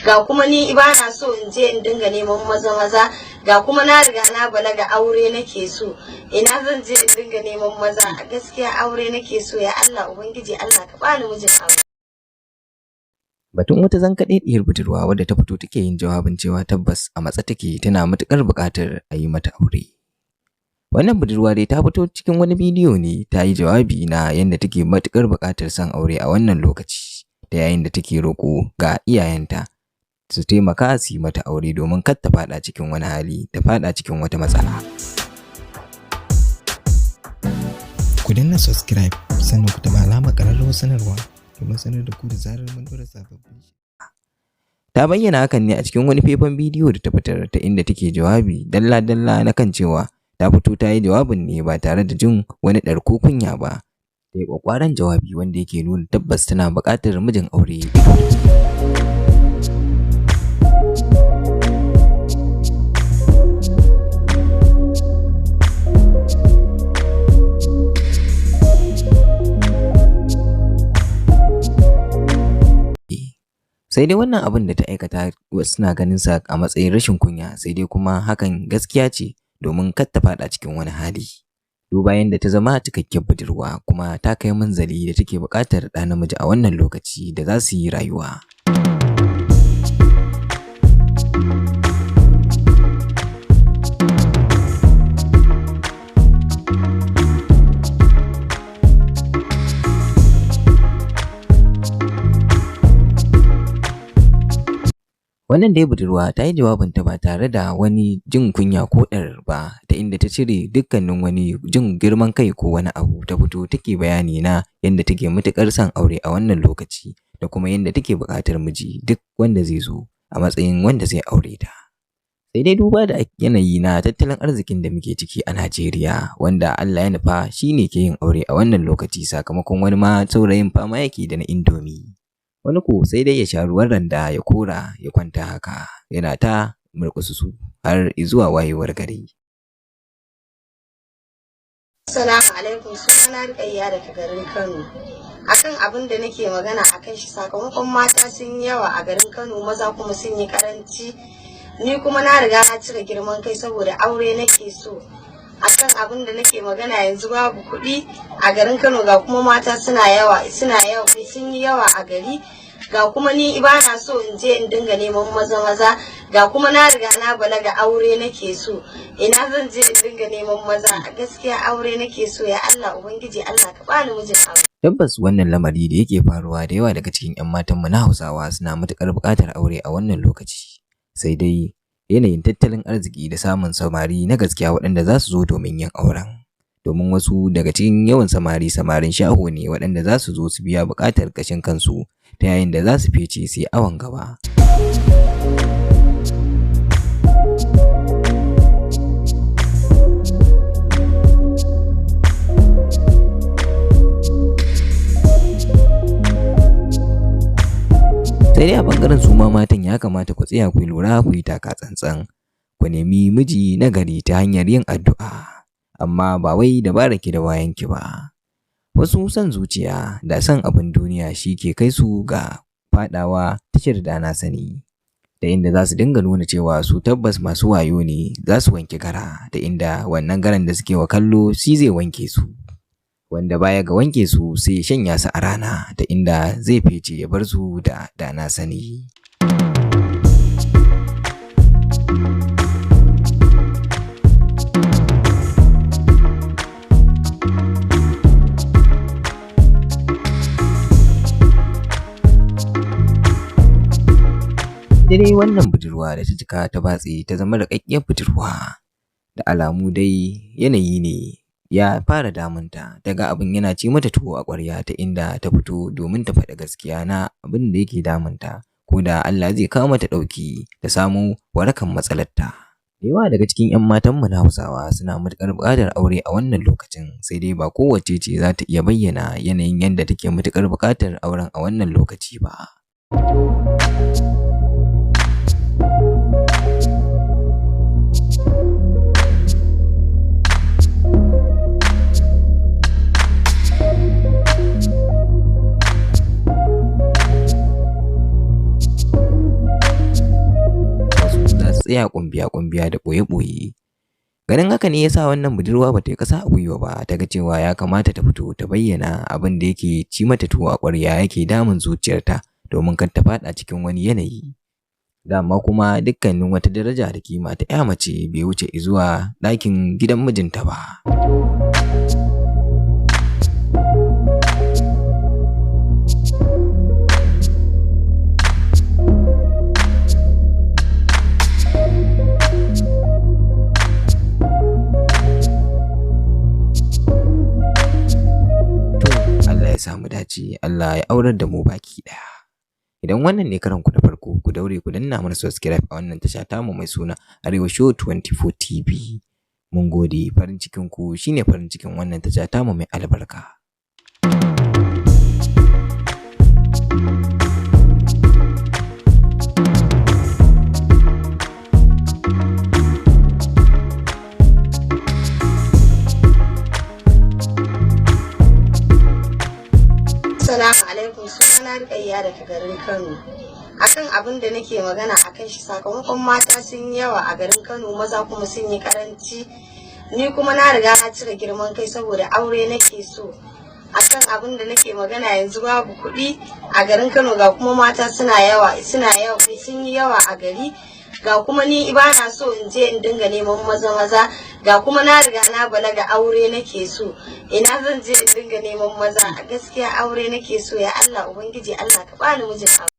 ga kuma ni ba na so in je in dinga neman maza ga kuma na riga na balaga aure nake so, ina zan je in dinga neman maza? A gaskiya aure nake so, ya Allah ubangiji Allah ka bani mijin aure. Batun wata zankaɗeɗiyar budurwa wadda ta fito take yin jawabin cewa tabbas a matsa take tana matuƙar buƙatar a yi mata aure. Wannan budurwa dai ta fito cikin wani bidiyo ne ta yi jawabi na yadda take matuƙar buƙatar son aure a wannan lokaci, da yayin da take roƙo ga iyayenta su taimaka su yi mata aure domin kar ta faɗa cikin wani hali, ta faɗa cikin wata matsala. Ku danna subscribe sannan ku taɓa alamar ƙararrawar sanarwa domin sanar da ku da zarar mun dora sababbin. Ta bayyana hakan ne a cikin wani faifan bidiyo da ta fitar ta inda take jawabi dalla-dalla na kan cewa ta fito ta yi jawabin ne ba tare da jin wani ɗar ko kunya ba. Ta yi ƙwaƙwaran jawabi wanda yake nuna tabbas tana buƙatar mijin aure. Sai dai wannan abin da ta aikata wasu suna ganin sa a matsayin rashin kunya, sai dai kuma hakan gaskiya ce domin kar ta faɗa cikin wani hali. Duba yanda ta zama cikakken budurwa kuma ta kai manzali da take buƙatar ɗa namiji a wannan lokaci da za su yi rayuwa. Wannan dai budurwa ta yi jawabinta ba tare da wani jin kunya ko ɗar ba, ta inda ta cire dukkanin wani jin girman kai ko wani abu, ta fito take bayani na yadda take matuƙar son aure a wannan lokaci da kuma yadda take buƙatar miji duk wanda zai zo a matsayin wanda zai aure ta. Sai dai duba da yanayi na tattalin arzikin da muke ciki a Najeriya, wanda Allah ya nufa shi ne ke yin aure a wannan lokaci sakamakon wani ma saurayin fama yake da na indomi. Wani ko sai dai ya sha ruwan randa ya kora ya kwanta haka yana ta murƙususu har zuwa wayewar gari. Assalamu alaikum, sunana Rukayya daga garin Kano. Akan abin da nake magana akan shi, sakamakon mata sun yi yawa a garin Kano, maza kuma sun yi karanci. Ni kuma na riga na cire girman kai saboda aure nake so. Akan abin da nake magana yanzu babu kuɗi a garin Kano, ga kuma mata sun yi yawa a gari, ga kuma ni ba na so in je in dinga neman maza ga kuma na riga na balaga aure nake so, ina zan je in dinga neman maza? A gaskiya aure nake so, ya Allah ubangiji Allah ka bani mijin aure. Tabbas wannan lamari da yake faruwa da yawa daga cikin 'yan matanmu na Hausawa suna matuƙar buƙatar aure a wannan lokaci, sai dai yanayin tattalin arziki da samun samari na gaskiya waɗanda za su zo domin yin auren. Domin wasu daga cikin yawan samarin shaho ne waɗanda za su zo su biya buƙatar ƙashin kansu ta yayin da za su fice su yi awon gaba. Sai dai a ɓangaren su ma matan ya kamata ku tsaya ku lura ku yi taka tsantsan, ku nemi miji na gari ta hanyar yin addu'a, amma ba wai dabararki da wayanki ba. Wasu son zuciya da son abin duniya shi ke kai su ga faɗawa tashar da na sani, da inda za su dinga nuna cewa su tabbas masu wayo ne za su wanke gara, da inda wannan garan da suke wa kallo shi zai wanke su. Wanda baya ga wanke su sai ya shanya su a rana, ta inda zai fice ya bar su da na sani. Dai wannan budurwa da ta jika ta batse ta zama raƙaƙƙiyar budurwa, da alamu dai yanayi ne ya fara damunta, daga abin yana ci mata tuwo a ƙwarya, ta inda ta fito domin ta faɗi gaskiya na abin da yake damunta, ko da Allah zai kawo mata ɗauki da samu warakan matsalarta. Da yawa daga cikin 'yan matanmu na Hausawa suna matuƙar buƙatar aure a wannan lokacin, sai dai ba kowace ce za ta iya bayyana yanayin yadda take matuƙar buƙatar auren a wannan lokaci ba. tsaya kumbiya da boye ganin haka ne yasa wannan budurwa bata yi kasa a gwiwa ba, ta ga cewa ya kamata ta fito ta bayyana abin da yake ci mata tuwo a ƙwarya yake damun zuciyarta domin kar ta faɗa cikin wani yanayi. Dama kuma dukkanin wata daraja da kima ta ƴa mace bai wuce zuwa ɗakin gidan mijinta ba. Allah ya samu dace, Allah ya aurar da mu baki ɗaya. Idan wannan ne karan ku na farko, ku daure ku danna mana subscribe a wannan tasha tamu mai suna Arewa Show 24 TV. Mun gode, farin cikin ku shine farin cikin wannan tasha tamu mai albarka. Assalamu alaikum, sunana Rukayya daga garin Kano. Akan abin da nake magana akan shi, sakamakon mata sun yawa a garin Kano, maza kuma sun yi karanci. Ni kuma na riga na cire girman kai saboda aure nake so. Akan abin da nake magana yanzu babu kuɗi a garin Kano, ga kuma mata sun yi yawa a gari. Ga kuma ni ba na so in je in dinga neman maza, ga kuma na riga na balaga, aure nake so. Ina zan je in dinga neman maza? A gaskiya aure nake so, ya Allah ubangiji Allah ka bani mijin aure.